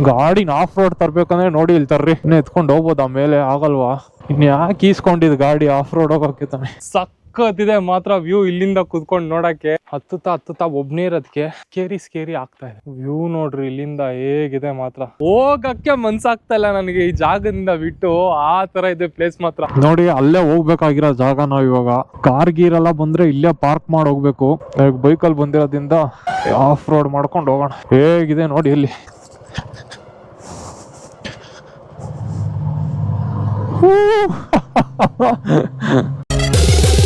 ಗಾಡಿನ of road ತರ್ಬೇಕಂದ್ರೆ ನೋಡಿ ಇಲ್ಲಿ ತರ್ರಿ, ಇನ್ನು ಎತ್ಕೊಂಡು ಹೋಗ್ಬೋದು. ಆಮೇಲೆ ಆಗಲ್ವಾ? ಇನ್ ಯಾಕೆ ಈಸ್ಕೊಂಡಿದ್ ಗಾಡಿ ಆಫ್ ರೋಡ್ ಹೋಗಕ್ಕೆ ತಾನೆ. ಸಕ್ಕತ್ತಿದೆ ಮಾತ್ರ ವ್ಯೂ ಇಲ್ಲಿಂದ ಕುತ್ಕೊಂಡು ನೋಡಕ್ಕೆ. ಹತ್ತುತ್ತಾ ಒಬ್ನೇ ಇರೋದಕ್ಕೆ ಸ್ಕೇರಿ ಆಗ್ತಾ ಇದೆ. ವ್ಯೂ ನೋಡ್ರಿ ಇಲ್ಲಿಂದ ಹೇಗಿದೆ ಮಾತ್ರ. ಹೋಗಕ್ಕೆ ಮನ್ಸಾಗ್ತಾ ಇಲ್ಲ ನನಗೆ ಈ ಜಾಗದಿಂದ ಬಿಟ್ಟು. ಆ ತರ ಇದೆ ಪ್ಲೇಸ್ ಮಾತ್ರ. ನೋಡಿ ಅಲ್ಲೇ ಹೋಗ್ಬೇಕಾಗಿರೋ ಜಾಗ ನಾವ್ ಇವಾಗ. ಕಾರ್ ಗೀರ್ ಎಲ್ಲ ಬಂದ್ರೆ ಇಲ್ಲೇ ಪಾರ್ಕ್ ಮಾಡಿ ಹೋಗ್ಬೇಕು. ಬೈಕಲ್ಲಿ ಬಂದಿರೋದ್ರಿಂದ ಆಫ್ ರೋಡ್ ಮಾಡ್ಕೊಂಡು ಹೋಗೋಣ. ಹೇಗಿದೆ ನೋಡಿ ಇಲ್ಲಿ.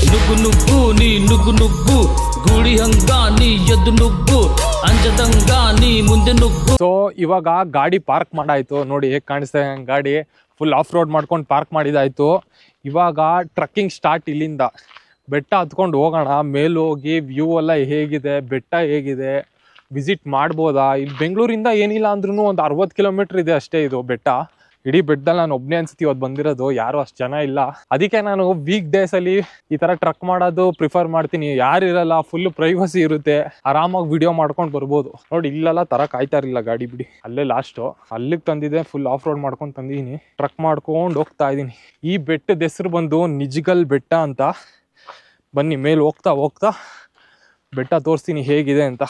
ನುಗ್ಗು ನುಗ್ಗು ನೀ ನುಗ್ಗು ನುಗ್ಗು, ಗೂಡಿ ಹಂಗ ನೀ ಎದ್ದು ನುಗ್ಗು, ಅಂಜದಂಗ ನೀ ಮುಂದೆ ನುಗ್ಗು. ಸೊ ಇವಾಗ ಗಾಡಿ ಪಾರ್ಕ್ ಮಾಡಾಯ್ತು. ನೋಡಿ ಹೇಗೆ ಕಾಣಿಸ್ತಾ ಇದೆ ಗಾಡಿ. ಫುಲ್ ಆಫ್ ರೋಡ್ ಮಾಡ್ಕೊಂಡು ಪಾರ್ಕ್ ಮಾಡಿದಾಯ್ತು. ಇವಾಗ ಟ್ರಕ್ಕಿಂಗ್ ಸ್ಟಾರ್ಟ್. ಇಲ್ಲಿಂದ ಬೆಟ್ಟ ಹತ್ಕೊಂಡು ಹೋಗೋಣ. ಮೇಲೆ ಹೋಗಿ ವ್ಯೂ ಎಲ್ಲ ಹೇಗಿದೆ, ಬೆಟ್ಟ ಹೇಗಿದೆ ವಿಸಿಟ್ ಮಾಡ್ಬೋದಾ. ಇಲ್ಲಿ ಬೆಂಗಳೂರಿಂದ ಏನಿಲ್ಲ ಅಂದ್ರೂ ಒಂದು 60 ಕಿಲೋಮೀಟರ್ ಇದೆ ಅಷ್ಟೇ ಇದು ಬೆಟ್ಟ. ಇಡೀ ಬೆಟ್ಟದಲ್ಲಿ ನಾನು ಒಬ್ಬನೇ ಅನ್ಸುತ್ತೆ ಇವತ್ತು ಬಂದಿರೋದು, ಯಾರು ಅಷ್ಟು ಜನ ಇಲ್ಲ. ಅದಕ್ಕೆ ನಾನು ವೀಕ್ ಡೇಸ್ ಅಲ್ಲಿ ಈ ತರ ಟ್ರಕ್ ಮಾಡೋದು ಪ್ರಿಫರ್ ಮಾಡ್ತೀನಿ. ಯಾರು ಇರಲ್ಲ, ಫುಲ್ ಪ್ರೈವಸಿ ಇರುತ್ತೆ, ಆರಾಮಾಗಿ ವಿಡಿಯೋ ಮಾಡ್ಕೊಂಡು ಬರ್ಬೋದು. ನೋಡಿ ಇಲ್ಲೆಲ್ಲ ತರ ಕಾಯ್ತಾ ಇರಲಿಲ್ಲ ಗಾಡಿ ಬಿಡಿ. ಅಲ್ಲೇ ಲಾಸ್ಟು ಅಲ್ಲಿಗೆ ತಂದಿದೆ. ಫುಲ್ ಆಫ್ ರೋಡ್ ಮಾಡ್ಕೊಂಡು ತಂದಿದ್ದೀನಿ. ಟ್ರಕ್ ಮಾಡ್ಕೊಂಡು ಹೋಗ್ತಾ ಇದ್ದೀನಿ. ಈ ಬೆಟ್ಟದ ಹೆಸರು ಬಂದು ನಿಜ್ಗಲ್ ಬೆಟ್ಟ ಅಂತ. ಬನ್ನಿ ಮೇಲೆ ಹೋಗ್ತಾ ಬೆಟ್ಟ ತೋರಿಸ್ತೀನಿ ಹೇಗಿದೆ ಅಂತ.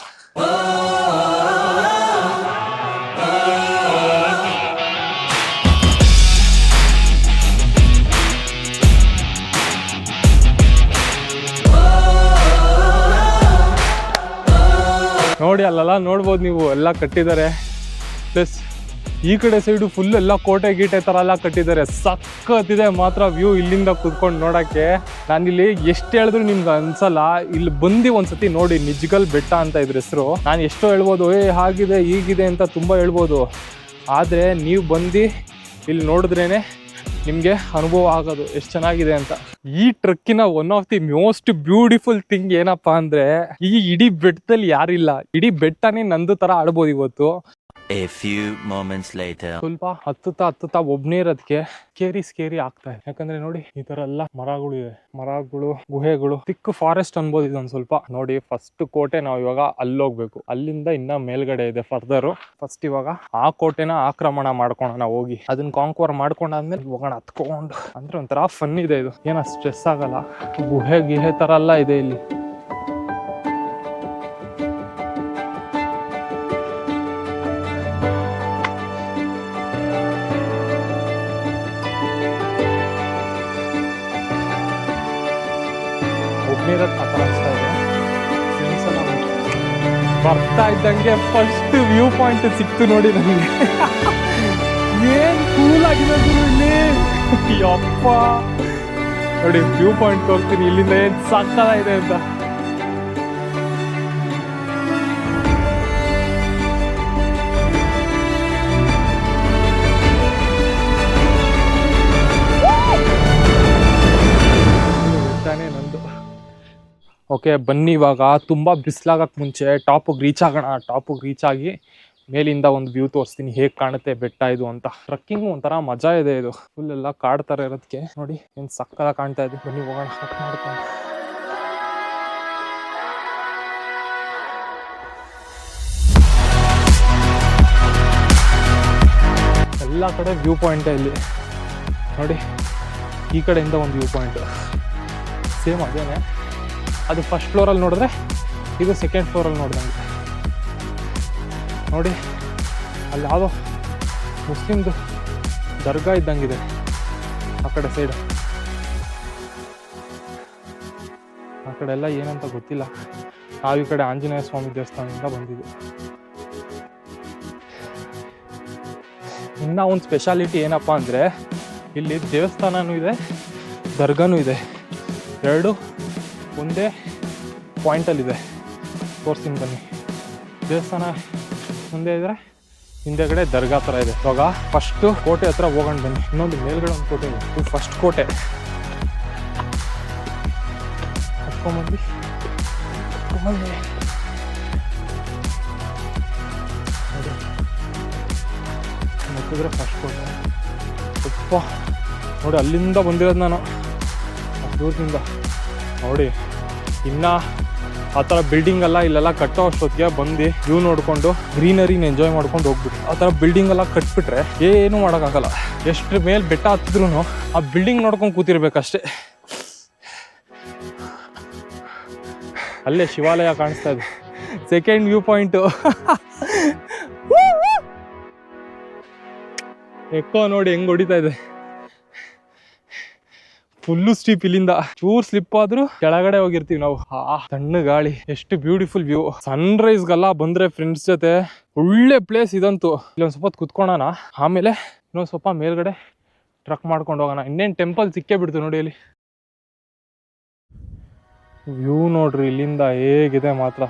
ನೋಡಿ ಅಲ್ಲೆಲ್ಲ ನೋಡ್ಬೋದು ನೀವು, ಎಲ್ಲ ಕಟ್ಟಿದ್ದಾರೆ. ಪ್ಲಸ್ ಈ ಕಡೆ ಸೈಡು ಫುಲ್ ಎಲ್ಲ ಕೋಟೆ ಗೀಟೆ ಥರ ಎಲ್ಲ ಕಟ್ಟಿದ್ದಾರೆ. ಸಕ್ಕತ್ತಿದೆ ಮಾತ್ರ ವ್ಯೂ ಇಲ್ಲಿಂದ ಕುತ್ಕೊಂಡು ನೋಡೋಕ್ಕೆ. ನಾನಿಲ್ಲಿ ಎಷ್ಟು ಹೇಳಿದ್ರು ನಿಮ್ಗೆ ಅನ್ಸಲ್ಲ. ಇಲ್ಲಿ ಬಂದು ಒಂದ್ಸತಿ ನೋಡಿ, ನಿಜ್ಗಲ್ ಬೆಟ್ಟ ಅಂತ ಇದ್ರ ಹೆಸರು. ನಾನು ಎಷ್ಟೋ ಹೇಳ್ಬೋದು ಹಾಗಿದೆ ಹೀಗಿದೆ ಅಂತ ತುಂಬ ಹೇಳ್ಬೋದು. ಆದರೆ ನೀವು ಬಂದು ಇಲ್ಲಿ ನೋಡಿದ್ರೇ ನಿಮಗೆ ಅನುಭವ ಆಗೋದು ಎಷ್ಟು ಚೆನ್ನಾಗಿದೆ ಅಂತ. ಈ ಟ್ರಕ್ಕಿನ one of the most beautiful thing ಏನಪ್ಪಾ ಅಂದ್ರೆ, ಈ ಇಡೀ ಬೆಟ್ಟದಲ್ಲಿ ಯಾರಿಲ್ಲ. ಇಡೀ ಬೆಟ್ಟನೇ ನಂದು ತರ ಆಡ್ಬೋದು ಇವತ್ತು. A few moments later. ಸ್ವಲ್ಪ ಹತ್ತುತ್ತಾ ಒಬ್ನೇ ಇರೋದಕ್ಕೆ ಸ್ಕೇರಿ ಆಗ್ತಾ ಇದೆ. ಯಾಕಂದ್ರೆ ನೋಡಿ ಈ ತರ ಎಲ್ಲ ಮರಗಳು ಇದೆ, ಮರಗಳು, ಗುಹೆಗಳು, ತಿಕ್ಕು ಫಾರೆಸ್ಟ್ ಅನ್ಬೋದು ಇದೊಂದು ಸ್ವಲ್ಪ. ನೋಡಿ ಫಸ್ಟ್ ಕೋಟೆ ನಾವು ಇವಾಗ ಅಲ್ಲೋಗ್ಬೇಕು. ಅಲ್ಲಿಂದ ಇನ್ನ ಮೇಲ್ಗಡೆ ಇದೆ ಫರ್ದರ್. ಫಸ್ಟ್ ಇವಾಗ ಆ ಕೋಟೆನ ಆಕ್ರಮಣ ಮಾಡ್ಕೊಳೋಣ ಹೋಗಿ. ಅದನ್ನ ಕಾಂಕ್ವರ್ ಮಾಡ್ಕೊಂಡಾದ್ಮೇಲೆ ಹೋಗೋಣ ಹತ್ಕೊಂಡು. ಅಂದ್ರೆ ಒಂಥರ ಫನ್ ಇದೆ ಇದು, ಏನ ಸ್ಟ್ರೆಸ್ ಆಗಲ್ಲ. ಗುಹೆ ತರ ಎಲ್ಲ ಇದೆ ಇಲ್ಲಿ. ಬರ್ತಾ ಇದ್ದಂಗೆ ಫಸ್ಟ್ ವ್ಯೂ ಪಾಯಿಂಟ್ ಸಿಕ್ತು ನೋಡಿ ನನಗೆ. ಏನ್ ಕೂಲ್ ಆಗಿದೆ ಇಲ್ಲಿ. ಯಪ್ಪ ನೋಡಿ ವ್ಯೂ ಪಾಯಿಂಟ್ ತೋರ್ತೀನಿ ಇಲ್ಲಿಂದ ಏನ್ ಸಾಕಾಗಿದೆ ಅಂತ. ನಂದು ಓಕೆ ಬನ್ನಿ ಇವಾಗ ತುಂಬ ಬಿಸಿಲಾಗಕ್ಕೆ ಮುಂಚೆ ಟಾಪಿಗೆ ರೀಚ್ ಆಗೋಣ. ಟಾಪಿಗೆ ರೀಚ್ ಆಗಿ ಮೇಲಿಂದ ಒಂದು ವ್ಯೂ ತೋರಿಸ್ತೀನಿ ಹೇಗೆ ಕಾಣುತ್ತೆ ಬೆಟ್ಟ ಇದು ಅಂತ. ಟ್ರಕ್ಕಿಂಗ್ ಒಂಥರ ಮಜಾ ಇದೆ ಇದು. ಫುಲ್ ಎಲ್ಲ ಕಾಡ್ ಥರ ಇರೋದಕ್ಕೆ ನೋಡಿ ಏನು ಸಕ್ಕತ್ತಾಗಿ ಕಾಣ್ತಾ ಇದೆ. ಬನ್ನಿ ಹೋಗೋಣ ಕಟ್ ಮಾಡ್ಕೊಂಡು. ಎಲ್ಲ ಕಡೆ ವ್ಯೂ ಪಾಯಿಂಟೇ ಇಲ್ಲಿ ನೋಡಿ. ಈ ಕಡೆಯಿಂದ ಒಂದು ವ್ಯೂ ಪಾಯಿಂಟ್ ಸೇಮ್ ಅದೇನೆ. ಅದು ಫಸ್ಟ್ ಫ್ಲೋರಲ್ಲಿ ನೋಡಿದ್ರೆ ಇದು ಸೆಕೆಂಡ್ ಫ್ಲೋರಲ್ಲಿ ನೋಡಿದಂಗೆ ನೋಡಿ. ಅಲ್ಲಿ ಯಾವುದೋ ಮುಸ್ಲಿಮ್ದು ದರ್ಗಾ ಇದ್ದಂಗಿದೆ ಆ ಕಡೆ ಸೈಡ್. ಆ ಕಡೆ ಎಲ್ಲ ಏನಂತ ಗೊತ್ತಿಲ್ಲ. ನಾವು ಈ ಕಡೆ ಆಂಜನೇಯ ಸ್ವಾಮಿ ದೇವಸ್ಥಾನದಿಂದ ಬಂದಿದ್ದು. ಇನ್ನು ಒಂದು ಸ್ಪೆಷಾಲಿಟಿ ಏನಪ್ಪ ಅಂದರೆ, ಇಲ್ಲಿ ದೇವಸ್ಥಾನನೂ ಇದೆ, ದರ್ಗಾನೂ ಇದೆ. ಎರಡು ಒಂದೇ ಪಾಯಿಂಟಲ್ಲಿದೆ. ತೋರಿಸ್ತೀನಿ ಬನ್ನಿ. ದೇವಸ್ಥಾನ ಮುಂದೆ ಇದ್ರೆ ಹಿಂದೆಗಡೆ ದರ್ಗಾ ಥರ ಇದೆ. ಇವಾಗ ಫಸ್ಟು ಕೋಟೆ ಹತ್ರ ಹೋಗೋಣ ಬನ್ನಿ. ಇನ್ನೊಂದು ಮೇಲ್ಗಡೆ ಒಂದು ಕೋಟೆ ಇದೆ. ಇದು ಫಸ್ಟ್ ಕೋಟೆ. ಹತ್ಕೊಂಡ್ಬಂದು ಮುಟ್ಟಿದ್ರೆ ಫಸ್ಟ್ ಕೋಟೆ. ಅಪ್ಪ ನೋಡಿ ಅಲ್ಲಿಂದ ಬಂದಿರೋದು ನಾನು, ದೂರದಿಂದ ನೋಡಿ. ಇನ್ನು ಆ ಥರ ಬಿಲ್ಡಿಂಗ್ ಎಲ್ಲ ಇಲ್ಲೆಲ್ಲ ಕಟ್ಟೋ ಅಷ್ಟೊತ್ತಿಗೆ ಬಂದು ವ್ಯೂ ನೋಡ್ಕೊಂಡು ಗ್ರೀನರಿನ ಎಂಜಾಯ್ ಮಾಡ್ಕೊಂಡು ಹೋಗ್ಬಿಟ್ಟು ಆ ಥರ ಬಿಲ್ಡಿಂಗ್ ಎಲ್ಲ ಕಟ್ಬಿಟ್ರೆ ಏನು ಮಾಡೋಕ್ಕಾಗಲ್ಲ. ಎಷ್ಟು ಮೇಲೆ ಬೆಟ್ಟ ಹತ್ತಿದ್ರು ಆ ಬಿಲ್ಡಿಂಗ್ ನೋಡ್ಕೊಂಡು ಕೂತಿರ್ಬೇಕಷ್ಟೇ. ಅಲ್ಲೇ ಶಿವಾಲಯ ಕಾಣಿಸ್ತಾ ಇದೆ, ಸೆಕೆಂಡ್ ವ್ಯೂ ಪಾಯಿಂಟು. ಎಕ್ಕೋ ನೋಡಿ ಹೆಂಗ್ ಹೊಡಿತಾ ಇದೆ, ಫುಲ್ಲು ಸ್ಟೀಪ್. ಇಲ್ಲಿಂದ ಚೂರ್ ಸ್ಲಿಪ್ ಆದ್ರೂ ಕೆಳಗಡೆ ಹೋಗಿರ್ತೀವಿ ನಾವು. ತಣ್ಣ ಗಾಳಿ, ಎಷ್ಟು ಬ್ಯೂಟಿಫುಲ್ ವ್ಯೂ. ಸನ್ ರೈಸ್ಗೆಲ್ಲ ಬಂದ್ರೆ ಫ್ರೆಂಡ್ಸ್ ಜೊತೆ ಒಳ್ಳೆ ಪ್ಲೇಸ್ ಇದಂತೂ. ಇಲ್ಲೊಂದ್ ಸ್ವಲ್ಪ ಕುತ್ಕೊಳ್ಳೋಣ, ಆಮೇಲೆ ಇನ್ನೊಂದ್ ಸ್ವಲ್ಪ ಮೇಲ್ಗಡೆ ಟ್ರಕ್ ಮಾಡ್ಕೊಂಡು ಹೋಗೋಣ. ಇನ್ನೇನ್ ಟೆಂಪಲ್ ಸಿಕ್ಕೇ ಬಿಡ್ತು ನೋಡಿ ಅಲ್ಲಿ. ವ್ಯೂ ನೋಡ್ರಿ ಇಲ್ಲಿಂದ ಹೇಗಿದೆ ಮಾತ್ರ.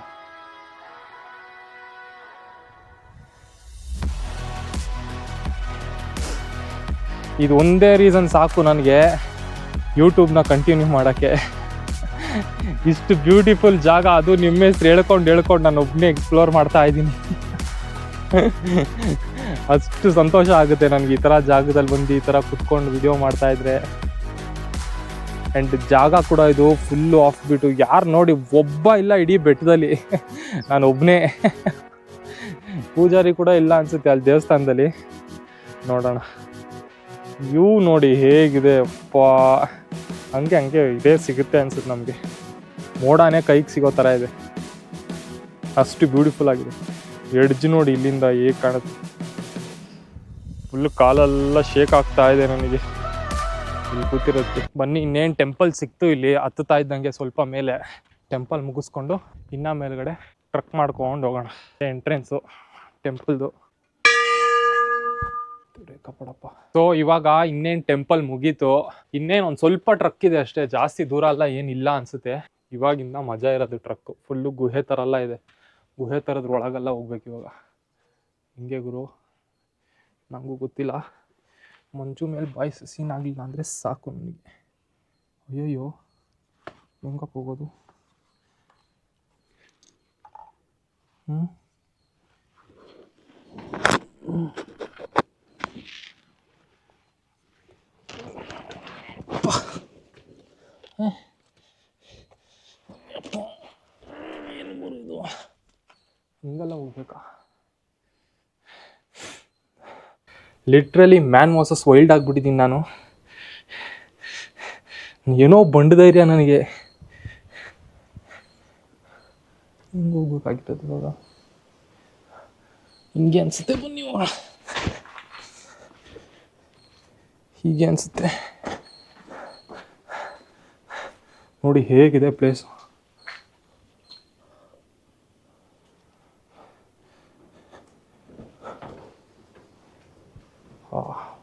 ಇದು ಒಂದೇ ರೀಸನ್ ಸಾಕು ನನಗೆ ಯೂಟ್ಯೂಬ್ನ ಕಂಟಿನ್ಯೂ ಮಾಡೋಕ್ಕೆ. ಇಷ್ಟು ಬ್ಯೂಟಿಫುಲ್ ಜಾಗ, ಅದು ನಿಮ್ಮ ಹೆಸ್ರು ಹೇಳ್ಕೊಂಡು ನಾನು ಒಬ್ಬನೇ ಎಕ್ಸ್ಪ್ಲೋರ್ ಮಾಡ್ತಾ ಇದ್ದೀನಿ. ಅಷ್ಟು ಸಂತೋಷ ಆಗುತ್ತೆ ನನಗೆ ಈ ಥರ ಜಾಗದಲ್ಲಿ ಬಂದು ಈ ಥರ ಕುತ್ಕೊಂಡು ವಿಡಿಯೋ ಮಾಡ್ತಾ ಇದ್ರೆ. ಆ್ಯಂಡ್ ಜಾಗ ಕೂಡ ಇದು ಫುಲ್ಲು ಆಫ್ ಬಿಟ್ಟು, ಯಾರು ನೋಡಿ ಒಬ್ಬ ಇಲ್ಲ ಇಡೀ ಬೆಟ್ಟದಲ್ಲಿ, ನಾನು ಒಬ್ಬನೇ. ಪೂಜಾರಿ ಕೂಡ ಇಲ್ಲ ಅನಿಸುತ್ತೆ ಅಲ್ಲಿ ದೇವಸ್ಥಾನದಲ್ಲಿ. ನೋಡೋಣ ವ್ಯೂ ನೋಡಿ ಹೇಗಿದೆ. ಹಂಗೆ ಇದೇ ಸಿಗುತ್ತೆ ಅನ್ಸುತ್ತೆ ನಮಗೆ. ಮೋಡಾನೇ ಕೈಗೆ ಸಿಗೋ ಥರ ಇದೆ, ಅಷ್ಟು ಬ್ಯೂಟಿಫುಲ್ ಆಗಿದೆ. ಎಡ್ಜ್ ನೋಡಿ ಇಲ್ಲಿಂದ ಹೇಗೆ ಕಾಣುತ್ತೆ. ಫುಲ್ಲು ಕಾಲೆಲ್ಲ ಶೇಕ್ ಆಗ್ತಾ ಇದೆ ನನಗೆ ಇಲ್ಲಿ ಕೂತಿರೋದಕ್ಕೆ. ಬನ್ನಿ ಇನ್ನೇನು ಟೆಂಪಲ್ ಸಿಕ್ತು ಇಲ್ಲಿ ಹತ್ತುತ್ತಾ ಇದ್ದಂಗೆ. ಸ್ವಲ್ಪ ಮೇಲೆ ಟೆಂಪಲ್ ಮುಗಿಸ್ಕೊಂಡು ಇನ್ನ ಮೇಲ್ಗಡೆ ಟ್ರಕ್ ಮಾಡ್ಕೊಂಡು ಹೋಗೋಣ. ಎಂಟ್ರೆನ್ಸು ಟೆಂಪಲ್ದು. ಕಪ್ಪಡಪ್ಪ. ಸೊ ಇವಾಗ ಇನ್ನೇನು ಟೆಂಪಲ್ ಮುಗೀತು, ಇನ್ನೇನು ಒಂದು ಸ್ವಲ್ಪ ಟ್ರಕ್ ಇದೆ ಅಷ್ಟೇ, ಜಾಸ್ತಿ ದೂರ ಅಲ್ಲ, ಏನಿಲ್ಲ ಅನ್ಸುತ್ತೆ. ಇವಾಗಿಂದ ಮಜಾ ಇರೋದು ಟ್ರಕ್. ಫುಲ್ಲು ಗುಹೆ ಥರ ಎಲ್ಲ ಇದೆ, ಗುಹೆ ಥರದ್ರ ಒಳಗೆಲ್ಲ ಹೋಗ್ಬೇಕು ಇವಾಗ. ಹಿಂಗೆ ಗುರು, ನನಗೂ ಗೊತ್ತಿಲ್ಲ. ಮಂಜು ಮೇಲೆ ಬಾಯ್ಸ್ ಸೀನ್ ಆಗಲಿಲ್ಲ ಅಂದರೆ ಸಾಕು ನನಗೆ. ಅಯ್ಯಯ್ಯೋ ಹೆಂಗಪ್ಪ ಹೋಗೋದು? ಹಿಂಗೆಲ್ಲ ಹೋಗ್ಬೇಕಾ? ಲಿಟ್ರಲಿ ಮ್ಯಾನ್ ವರ್ಸಸ್ ವೈಲ್ಡ್ ಆಗಿಬಿಟ್ಟಿದ್ದೀನಿ ನಾನು. ಏನೋ ಬಂಡ ಧೈರ್ಯ ನನಗೆ. ಹಿಂಗೆ ಹೋಗ್ಬೇಕಾಗಿರ್ತದೆ ಇವಾಗ. ಹಿಂಗೆ ಅನಿಸುತ್ತೆ, ಬನ್ನಿ ಹೀಗೆ ಅನಿಸುತ್ತೆ ನೋಡಿ ಹೇಗಿದೆ ಪ್ಲೇಸು.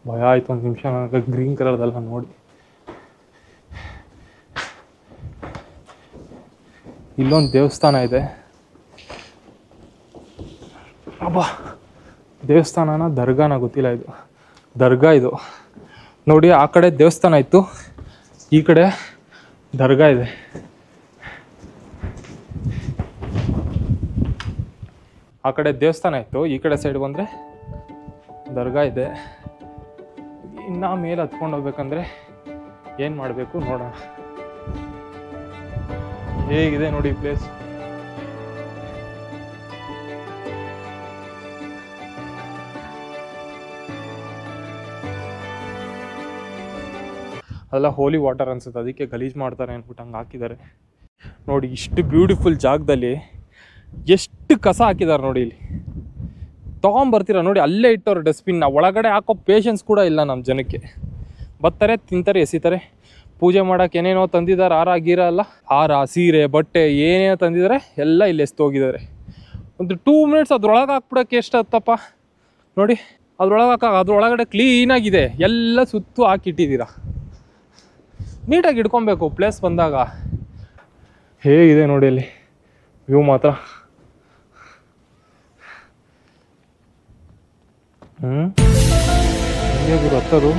ಭಯ ಆಯಿತು ಒಂದು ನಿಮಿಷ ನನಗೆ ಗ್ರೀನ್ ಕಲರ್ದೆಲ್ಲ ನೋಡಿ. ಇಲ್ಲೊಂದು ದೇವಸ್ಥಾನ ಇದೆ. ಅಬ್ಬಾ, ದೇವಸ್ಥಾನನ ದರ್ಗಾನ ಗೊತ್ತಿಲ್ಲ. ಇದು ದರ್ಗಾ. ಇದು ನೋಡಿ, ಆ ಕಡೆ ದೇವಸ್ಥಾನ ಇತ್ತು, ಈ ಕಡೆ ದರ್ಗಾ ಇದೆ. ಆ ಕಡೆ ದೇವಸ್ಥಾನ ಇತ್ತು, ಈ ಕಡೆ ಸೈಡ್ ಬಂದರೆ ದರ್ಗಾ ಇದೆ. ಇನ್ನು ಮೇಲೆ ಹತ್ಕೊಂಡು ಹೋಗ್ಬೇಕಂದ್ರೆ ಏನು ಮಾಡಬೇಕು ನೋಡೋಣ. ಹೇಗಿದೆ ನೋಡಿ ಪ್ಲೇಸ್. ಅದೆಲ್ಲ ಹೋಲಿ ವಾಟರ್ ಅನ್ಸುತ್ತೆ, ಅದಕ್ಕೆ ಗಲೀಜು ಮಾಡ್ತಾರೆ ಅಂದ್ಬಿಟ್ಟು ಹಂಗೆ ಹಾಕಿದ್ದಾರೆ. ನೋಡಿ ಇಷ್ಟು ಬ್ಯೂಟಿಫುಲ್ ಜಾಗದಲ್ಲಿ ಎಷ್ಟು ಕಸ ಹಾಕಿದ್ದಾರೆ ನೋಡಿ. ಇಲ್ಲಿ ತೊಗೊಂಬರ್ತೀರ ನೋಡಿ, ಅಲ್ಲೇ ಇಟ್ಟವ್ರು ಡಸ್ಟ್ಬಿನ್ನ. ಒಳಗಡೆ ಹಾಕೋ ಪೇಷನ್ಸ್ ಕೂಡ ಇಲ್ಲ ನಮ್ಮ ಜನಕ್ಕೆ. ಬರ್ತಾರೆ, ತಿಂತಾರೆ, ಎಸಿತಾರೆ. ಪೂಜೆ ಮಾಡೋಕೆ ಏನೇನೋ ತಂದಿದ್ದಾರೆ, ಹಾರ ಗೀರ ಎಲ್ಲ, ಹಾರ, ಸೀರೆ, ಬಟ್ಟೆ ಏನೇನೋ ತಂದಿದ್ದಾರೆ, ಎಲ್ಲ ಇಲ್ಲಿ ಎಸ್ತೋಗಿದ್ದಾರೆ. ಒಂದು 2 ಮಿನಿಟ್ಸ್ ಅದ್ರೊಳಗೆ ಹಾಕ್ಬಿಡೋಕ್ಕೆ ಎಷ್ಟು ಹತ್ತಪ್ಪ ನೋಡಿ. ಅದ್ರೊಳಗಡೆ ಕ್ಲೀನಾಗಿದೆ, ಎಲ್ಲ ಸುತ್ತು ಹಾಕಿಟ್ಟಿದ್ದೀರಾ. ನೀಟಾಗಿ ಇಟ್ಕೊಬೇಕು ಪ್ಲೇಸ್ ಬಂದಾಗ. ಹೇಗಿದೆ ನೋಡಿ ಅಲ್ಲಿ ವ್ಯೂ ಮಾತ್ರ. ಹಿಂಗೆ ಗುರು ಹತ್ತದು.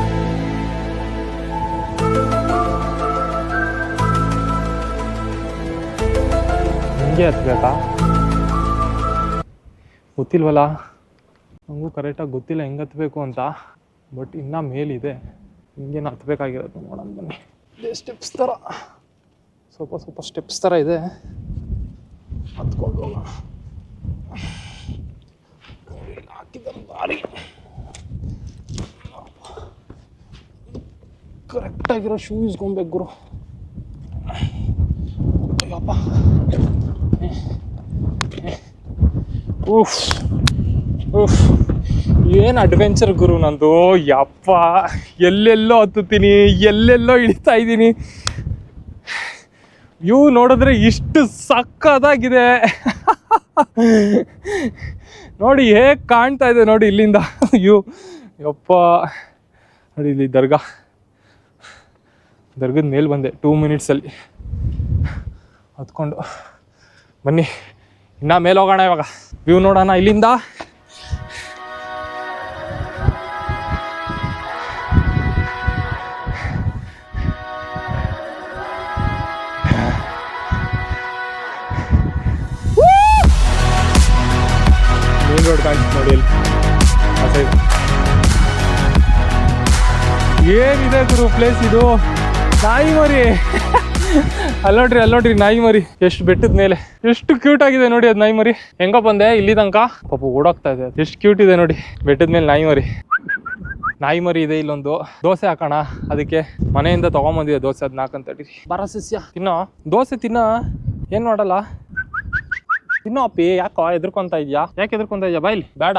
ಹಿಂಗೆ ಹತ್ಬೇಕಾ? ಗೊತ್ತಿಲ್ವಲ್ಲ ನನಗೂ ಕರೆಕ್ಟಾಗಿ ಗೊತ್ತಿಲ್ಲ ಹೆಂಗೆ ಹತ್ಬೇಕು ಅಂತ. ಬಟ್ ಇನ್ನೂ ಮೇಲಿದೆ, ಹಿಂಗೇನು ಹತ್ಬೇಕಾಗಿರೋದು. ನೋಡೋಣ ಬನ್ನಿ. ಇದೇ ಸ್ಟೆಪ್ಸ್ ಥರ, ಸ್ವಲ್ಪ ಸ್ಟೆಪ್ಸ್ ಥರ ಇದೆ. ಹತ್ಕೊಂಡು ಹೋಗೋಣ. ಹಾಕಿದ ದಾರಿ ಕರೆಕ್ಟಾಗಿರೋ ಶೂ ಇಸ್ಕೊಬೇಕು ಗುರು. ಅಯ್ಯಪ್ಪ, ಉಫ್ ಉಫ್, ಏನು ಅಡ್ವೆಂಚರ್ ಗುರು ನಂದು. ಯಪ್ಪ, ಎಲ್ಲೆಲ್ಲೋ ಹತ್ತುತ್ತೀನಿ, ಎಲ್ಲೆಲ್ಲೋ ಇಳಿತಾ ಇದ್ದೀನಿ. ವ್ಯೂ ನೋಡಿದ್ರೆ ಇಷ್ಟು ಸಕ್ಕದಾಗಿದೆ. ನೋಡಿ ಹೇಗೆ ಕಾಣ್ತಾ ಇದೆ ನೋಡಿ ಇಲ್ಲಿಂದ ವ್ಯೂ. ಯಪ್ಪ ನೋಡಿ, ಇಲ್ಲಿ ದರ್ಗದ ಮೇಲೆ ಬಂದೆ 2 ಮಿನಿಟ್ಸಲ್ಲಿ ಹತ್ಕೊಂಡು. ಬನ್ನಿ ಇನ್ನೂ ಮೇಲೆ ಹೋಗೋಣ. ಇವಾಗ ವ್ಯೂ ನೋಡೋಣ ಇಲ್ಲಿಂದ. ಮೇನ್ ರೋಡ್ ಕಾಣಿಸ್ತು ನೋಡಿ ಅಲ್ಲಿ ಆ ಸೈಡ್. ಏನಿದೆ ಗುರು ಪ್ಲೇಸ್ ಇದು. ನಾಯಿ ಮರಿ ಅಲ್ಲೋಡ್ರಿ ನಾಯಿ ಮರಿ. ಎಷ್ಟು ಬೆಟ್ಟದ ಮೇಲೆ ಎಷ್ಟು ಕ್ಯೂಟ್ ಆಗಿದೆ ನೋಡಿ ಅದು ನಾಯಿ ಮರಿ. ಹೆಂಗೋ ಬಂದೆ ಇಲ್ಲಿ ತನಕ, ಪಾಪ ಓಡಾಗ್ತಾ ಇದೆ. ಎಷ್ಟು ಕ್ಯೂಟ್ ಇದೆ ನೋಡಿ ಬೆಟ್ಟದ ಮೇಲೆ ನಾಯಿ ಮರಿ ಇದೆ. ಇಲ್ಲೊಂದು ದೋಸೆ ಹಾಕೋಣ, ಅದಕ್ಕೆ ಮನೆಯಿಂದ ತಗೊಂಬಂದಿದೆ ದೋಸೆ. ಅದನ್ನ ಹಾಕಂತ ಬರ ಸಸ್ಯ ತಿನ್ನೋ ದೋಸೆ ತಿನ್ನೋ. ಏನ್ ಮಾಡಲ್ಲ ತಿನ್ನೋ ಅಪ್ಪಿ. ಯಾಕೋ ಎದ್ರಕೊಂತ ಇದ್ಯಾ? ಯಾಕೆ ಎದ್ರಕೊಂತ ಇದ್ಯಾ? ಬಾಯ್ಲಿ ಬೇಡ,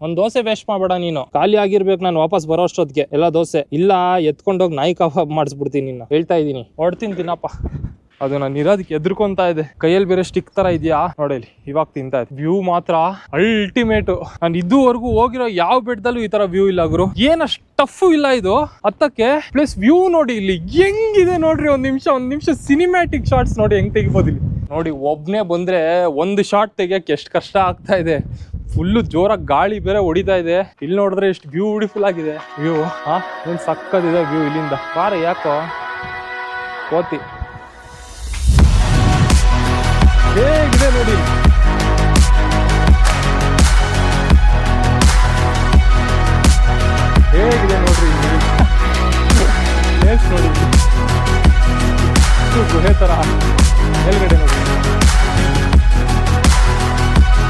ಒಂದ್ ದೋಸೆ ವೇಸ್ಟ್ ಮಾಡ್ಬೇಡ ನೀನು. ಖಾಲಿ ಆಗಿರ್ಬೇಕು ನಾನು ವಾಪಸ್ ಬರೋ ಅಷ್ಟೊತ್ತಿಗೆ ಎಲ್ಲ ದೋಸೆ. ಇಲ್ಲ ಎತ್ಕೊಂಡೋಗಿ ನಾಯಿ ಕಬಾಬ್ ಮಾಡಿಸ್ಬಿಡ್ತೀನಿ ನಿನ್ನ, ಹೇಳ್ತಾ ಇದ್ದೀನಿ. ಹೊಡ್ತೀನಿ ತಿನ್ನಪ್ಪ. ಅದು ನಾನು ಇರೋದಕ್ಕೆ ಎದ್ರಕೊಂತ ಇದೆ. ಕೈಯಲ್ಲಿ ಬೇರೆ ಸ್ಟಿಕ್ ತರ ಇದೆಯಾ ನೋಡಿ, ಇವಾಗ ತಿಂತಾ ಇದೆ. ವ್ಯೂ ಮಾತ್ರ ಅಲ್ಟಿಮೇಟು. ನಾನು ಇದುವರೆಗೂ ಹೋಗಿರೋ ಯಾವ ಬೆಟ್ಟದಲ್ಲೂ ಈ ತರ ವ್ಯೂ ಇಲ್ಲ ಗುರು. ಏನಷ್ಟು ಟಫ್ ಇಲ್ಲ ಇದು ಹತ್ತಕ್ಕೆ. ಪ್ಲಸ್ ವ್ಯೂ ನೋಡಿ ಇಲ್ಲಿ ಹೆಂಗಿದೆ ನೋಡ್ರಿ. ಒಂದ್ ನಿಮಿಷ ಸಿನಿಮ್ಯಾಟಿಕ್ ಶಾರ್ಟ್ಸ್ ನೋಡಿ ಹೆಂಗ್ ತೆಗಿಬೋದು ಇಲ್ಲಿ ನೋಡಿ. ಒಬ್ನೇ ಬಂದ್ರೆ ಒಂದು ಶಾರ್ಟ್ ತೆಗಿಯಕ್ಕೆ ಎಷ್ಟು ಕಷ್ಟ ಆಗ್ತಾ ಇದೆ. ಫುಲ್ಲು ಜೋರಾಗಿ ಗಾಳಿ ಬೇರೆ ಹೊಡಿತಾ ಇದೆ. ಇಲ್ಲಿ ನೋಡಿದ್ರೆ ಎಷ್ಟು ಬ್ಯೂಟಿಫುಲ್ ಆಗಿದೆ ವ್ಯೂ. ಏನ್ ಸಕ್ಕದಿದೆ ವ್ಯೂ ಇಲ್ಲಿಂದ. ಬಾರ ಯಾಕೋ ಕೋತಿ ಹೇಗಿದೆ ನೋಡಿ. ಹೇಗಿದೆ ನೋಡ್ರಿ ಪ್ಲೇಸ್ ನೋಡಿ. ಗುಹೆ ತರ ಮೇಲ್ಗಡೆ ನೋಡಿ.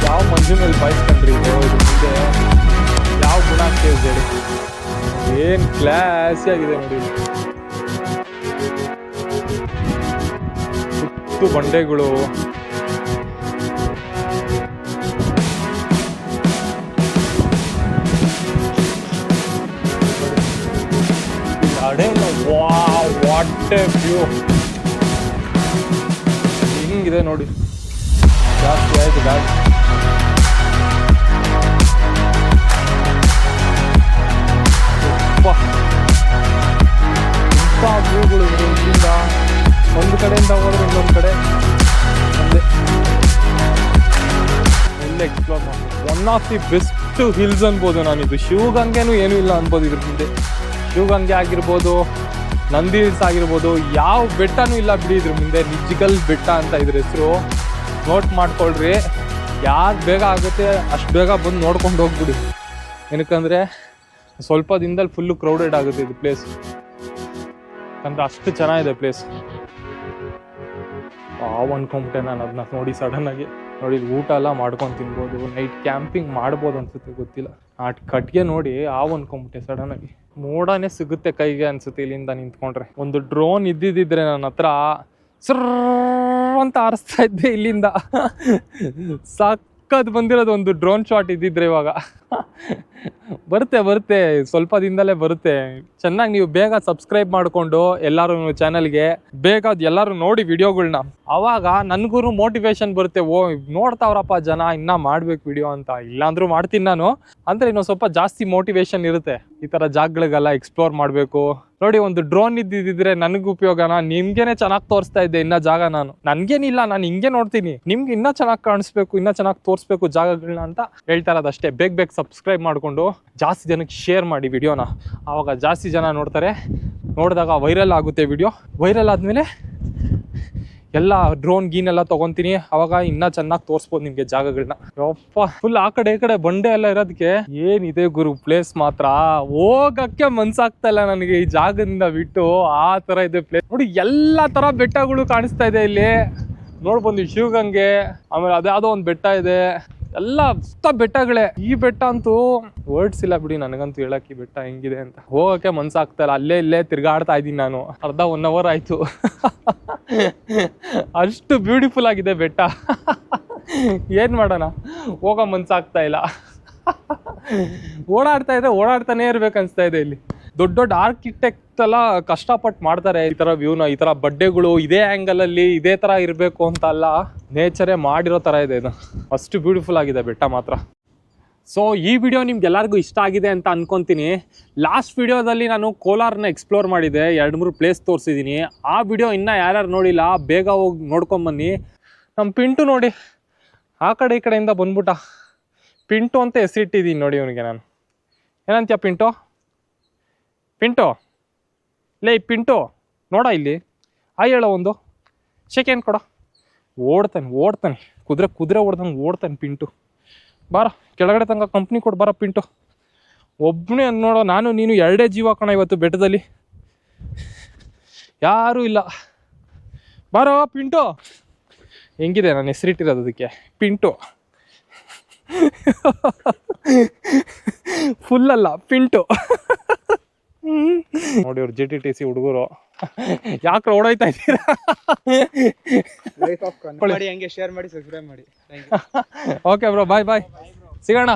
ಯಾವ ಮಂಜು ಮೇಲೆ ಬಾಯಿಸ್ಕೊಂಡ್ರಿ ಇದು ಮುಂದೆ. ಯಾವ ಗುಣ ಆಗ್ತೇವೆ ಹೇಳಿ. ಏನ್ ಕ್ಲಾಸಿ ಆಗಿದೆ ನೋಡಿ. ಸುತ್ತು ಬಂಡೆಗಳು. What A view. ಹಿಂಗಿದೆ ನೋಡಿ. ಜಾಸ್ತಿ ಆಯ್ತು ಗಾಡಿ. ಇಂಥ ವ್ಯೂಗಳು ಇಲ್ಲಿಂದ ಒಂದು ಕಡೆಯಿಂದ ಹೋದ್ರೆ ಇನ್ನೊಂದು ಕಡೆ ಒಂದೇ. ಒಳ್ಳೆ ಎಕ್ಸ್ಪ್ಲೋರ್ ಮಾಡ್ಬೋದು. One of the best hills ಅನ್ಬೋದು ನಾನಿದು. ಶಿವಗಂಗೆನೂ ಏನೂ ಇಲ್ಲ ಅನ್ಬೋದು ಇದ್ರ ಮುಂದೆ. ಶಿವಗಂಗೆ ಆಗಿರ್ಬೋದು, ನಂದಿ ಹಿಲ್ಸ್ ಆಗಿರ್ಬೋದು, ಯಾವ ಬೆಟ್ಟನೂ ಇಲ್ಲ ಬಿಡಿ ಇದ್ರ ಮುಂದೆ. ನಿಜ್ಗಲ್ ಬೆಟ್ಟ ಅಂತ ಇದ್ರ ಹೆಸರು. ನೋಟ್ ಮಾಡ್ಕೊಳ್ರಿ. ಯಾರು ಬೇಗ ಆಗುತ್ತೆ ಅಷ್ಟು ಬೇಗ ಬಂದು ನೋಡ್ಕೊಂಡು ಹೋಗ್ಬಿಡಿ. ಏನಕ್ಕಂದರೆ ಸ್ವಲ್ಪ ದಿನದಲ್ಲಿ ಫುಲ್ಲು ಕ್ರೌಡೆಡ್ ಆಗುತ್ತೆ ಇದು ಪ್ಲೇಸ್. ಅಂದರೆ ಅಷ್ಟು ಚೆನ್ನಾಗಿದೆ ಪ್ಲೇಸ್. ಅನ್ಕೊಂಬಿಟ್ಟೆ ನಾನು ಅದನ್ನ ನೋಡಿ ಸಡನ್ನಾಗಿ. ನೋಡಿ ಊಟ ಎಲ್ಲ ಮಾಡ್ಕೊಂಡು ತಿನ್ಬೋದು, ನೈಟ್ ಕ್ಯಾಂಪಿಂಗ್ ಮಾಡ್ಬೋದು ಅನ್ಸುತ್ತೆ, ಗೊತ್ತಿಲ್ಲ. ಕಟ್ಗೆ ನೋಡಿ ಅನ್ಕೊಂಬಿಟ್ಟೆ ಸಡನ್ನಾಗಿ. ಮೋಡನೇ ಸಿಗುತ್ತೆ ಕೈಗೆ ಅನ್ಸುತ್ತೆ ಇಲ್ಲಿಂದ ನಿಂತ್ಕೊಂಡ್ರೆ. ಒಂದು ಡ್ರೋನ್ ಇದ್ದಿದ್ದಿದ್ರೆ ನನ್ನ ಹತ್ರ ಸರ್ ಅಂತ ಆರಿಸ್ತಾ ಇದ್ದೆ ಇಲ್ಲಿಂದ. ಸಕ್ಕತ್ ಬಂದಿರೋದು ಒಂದು ಡ್ರೋನ್ ಶಾಟ್ ಇದ್ದಿದ್ರೆ. ಇವಾಗ ಬರುತ್ತೆ ಸ್ವಲ್ಪ ದಿನದಲ್ಲೇ ಬರುತ್ತೆ. ಚೆನ್ನಾಗಿ ನೀವು ಬೇಗ ಸಬ್ಸ್ಕ್ರೈಬ್ ಮಾಡಿಕೊಂಡು ಎಲ್ಲರೂ ಚಾನಲ್ಗೆ ಬೇಗ ಎಲ್ಲರೂ ನೋಡಿ ವಿಡಿಯೋಗಳ್ನ. ಅವಾಗ ನನಗೂ ಮೋಟಿವೇಶನ್ ಬರುತ್ತೆ. ಓ ನೋಡ್ತಾವ್ರಪ್ಪ ಜನ, ಇನ್ನೂ ಮಾಡ್ಬೇಕು ವಿಡಿಯೋ ಅಂತ. ಇಲ್ಲಾಂದ್ರೂ ಮಾಡ್ತೀನಿ ನಾನು. ಅಂದರೆ ಇನ್ನೊಂದು ಸ್ವಲ್ಪ ಜಾಸ್ತಿ ಮೋಟಿವೇಶನ್ ಇರುತ್ತೆ ಈ ಥರ ಜಾಗಗಳಿಗೆಲ್ಲ ಎಕ್ಸ್ಪ್ಲೋರ್ ಮಾಡಬೇಕು. ನೋಡಿ ಒಂದು ಡ್ರೋನ್ ಇದ್ದಿದ್ರೆ ನನಗೆ ಉಪಯೋಗನ. ನಿಮ್ಗೇನೆ ಚೆನ್ನಾಗಿ ತೋರಿಸ್ತಾ ಇದ್ದೆ ಇನ್ನ ಜಾಗ. ನನ್ಗೇನಿಲ್ಲ, ನಾನು ಹಿಂಗೆ ನೋಡ್ತೀನಿ. ನಿಮ್ಗೆ ಇನ್ನೂ ಚೆನ್ನಾಗಿ ಕಾಣಿಸ್ಬೇಕು, ಇನ್ನೂ ಚೆನ್ನಾಗಿ ತೋರಿಸ್ಬೇಕು ಜಾಗಗಳನ್ನ ಅಂತ ಹೇಳ್ತಾ ಇರೋದು ಅಷ್ಟೇ. ಬೇಗ ಸಬ್ಸ್ಕ್ರೈಬ್ ಮಾಡಿಕೊಂಡು ಜಾಸ್ತಿ ಜನಕ್ಕೆ ಶೇರ್ ಮಾಡಿ ವಿಡಿಯೋನ. ಆವಾಗ ಜಾಸ್ತಿ ಜನ ನೋಡ್ತಾರೆ. ನೋಡಿದಾಗ ವೈರಲ್ ಆಗುತ್ತೆ ವಿಡಿಯೋ. ವೈರಲ್ ಆದಮೇಲೆ ಎಲ್ಲ ಡ್ರೋನ್ ಗೀನೆಲ್ಲ ತೊಗೊತೀನಿ. ಅವಾಗ ಇನ್ನೂ ಚೆನ್ನಾಗಿ ತೋರಿಸ್ಬೋದು ನಿಮಗೆ ಜಾಗಗಳನ್ನ. ಯಪ್ಪ ಫುಲ್ ಆ ಕಡೆ ಈ ಕಡೆ ಬಂಡೆ ಎಲ್ಲ ಇರೋದಕ್ಕೆ ಏನಿದೆ ಗುರು ಪ್ಲೇಸ್ ಮಾತ್ರ. ಹೋಗಕ್ಕೆ ಮನ್ಸಾಗ್ತಾ ಇಲ್ಲ ನನಗೆ ಈ ಜಾಗದಿಂದ ಬಿಟ್ಟು. ಆ ಥರ ಇದೆ ಪ್ಲೇಸ್ ನೋಡಿ. ಎಲ್ಲ ಥರ ಬೆಟ್ಟಗಳು ಕಾಣಿಸ್ತಾ ಇದೆ ಇಲ್ಲಿ. ನೋಡ್ಬಂದ್ವಿ ಶಿವಗಂಗೆ, ಆಮೇಲೆ ಅದ್ಯಾವುದೋ ಒಂದು ಬೆಟ್ಟ ಇದೆ, ಎಲ್ಲ ಸುತ್ತ ಬೆಟ್ಟಗಳೇ. ಈ ಬೆಟ್ಟ ಅಂತೂ ವರ್ಡ್ಸ್ ಇಲ್ಲ ಬಿಡಿ ನನಗಂತೂ ಹೇಳಕ್ ಈ ಬೆಟ್ಟ ಹೆಂಗಿದೆ ಅಂತ. ಹೋಗಕ್ಕೆ ಮನ್ಸಾಗ್ತಾ ಇಲ್ಲ, ಅಲ್ಲೇ ಇಲ್ಲೇ ತಿರ್ಗಾಡ್ತಾ ಇದ್ದೀನಿ ನಾನು. ಅರ್ಧ 1 hour ಆಯ್ತು. ಅಷ್ಟು ಬ್ಯೂಟಿಫುಲ್ ಆಗಿದೆ ಬೆಟ್ಟ. ಏನ್ ಮಾಡೋಣ, ಹೋಗೋ ಮನ್ಸಾಗ್ತಾ ಇಲ್ಲ. ಓಡಾಡ್ತಾನೆ ಇರ್ಬೇಕು ಅನ್ಸ್ತಾ ಇದೆ. ಇಲ್ಲಿ ದೊಡ್ಡ ದೊಡ್ಡ ಆರ್ಕಿಟೆಕ್ಟ್ ಎಲ್ಲ ಕಷ್ಟಪಟ್ಟು ಮಾಡ್ತಾರೆ ಈ ತರ ವ್ಯೂನ, ಈ ತರ ಬಡ್ಡೆಗಳು ಇದೇ ಆಂಗಲ್ ಅಲ್ಲಿ ಇದೇ ತರ ಇರಬೇಕು ಅಂತ ಅಲ್ಲ, ನೇಚರೇ ಮಾಡಿರೋ ತರ ಇದೆ ಇದು. ಅಷ್ಟು ಬ್ಯೂಟಿಫುಲ್ ಆಗಿದೆ ಬೆಟ್ಟ ಮಾತ್ರ. ಸೊ ಈ ವಿಡಿಯೋ ನಿಮ್ಗೆ ಎಲ್ಲರಿಗೂ ಇಷ್ಟ ಆಗಿದೆ ಅಂತ ಅನ್ಕೊಂತೀನಿ. ಲಾಸ್ಟ್ ವಿಡಿಯೋದಲ್ಲಿ ನಾನು ಕೋಲಾರನ ಎಕ್ಸ್ಪ್ಲೋರ್ ಮಾಡಿದೆ, 2-3 ಪ್ಲೇಸ್ ತೋರಿಸಿದ್ದೀನಿ. ಆ ವಿಡಿಯೋ ಇನ್ನೂ ಯಾರ್ಯಾರು ನೋಡಿಲ್ಲ ಬೇಗ ಹೋಗಿ ನೋಡ್ಕೊಂಬನ್ನಿ. ನಮ್ಮ ಪಿಂಟು ನೋಡಿ ಆ ಕಡೆ ಈ ಕಡೆಯಿಂದ ಬಂದ್ಬಿಟ್ಟ. ಪಿಂಟು ಅಂತ ಹೆಸರಿಟ್ಟಿದ್ದೀನಿ ನೋಡಿ ಅವನಿಗೆ ನಾನು. ಏನಂತೀಯ ಪಿಂಟು? ಪಿಂಟು ಲೇ ಪಿಂಟು ನೋಡ ಇಲ್ಲಿ, ಹೇಳೋ ಒಂದು ಸೆಕೆಂಡ್ ಕೊಡ. ಓಡ್ತಾನೆ ಕುದುರೆ ಓಡ್ದಂಗೆ ಓಡ್ತಾನೆ ಪಿಂಟು. ಬಾರ ಕೆಳಗಡೆ ತನಕ ಕಂಪ್ನಿ ಕೊಡು ಬಾರ ಪಿಂಟು. ಒಬ್ಬನೇ ನೋಡೋ, ನಾನು ನೀನು 2 ಜೀವ ಕಣ ಇವತ್ತು ಬೆಟ್ಟದಲ್ಲಿ, ಯಾರೂ ಇಲ್ಲ. ಬಾರೋ ಪಿಂಟು. ಹೆಂಗಿದೆ ನಾನು ಹೆಸರಿಟ್ಟಿರೋದು ಅದಕ್ಕೆ, ಪಿಂಟು. ಫುಲ್ ಅಲ್ಲ ಪಿಂಟು. ನೋಡಿ ಅವ್ರು GTTC ಹುಡುಗರು ಯಾಕೆ ಓಡೋಯ್ತಾ ಇದ್ದೀರಾ? ಹಂಗೆ ಶೇರ್ ಮಾಡಿ, ಸಬ್ಸ್ಕ್ರೈಬ್ ಮಾಡಿ. ಓಕೆ ಬ್ರೋ, ಬಾಯ್ ಸಿಗೋಣ.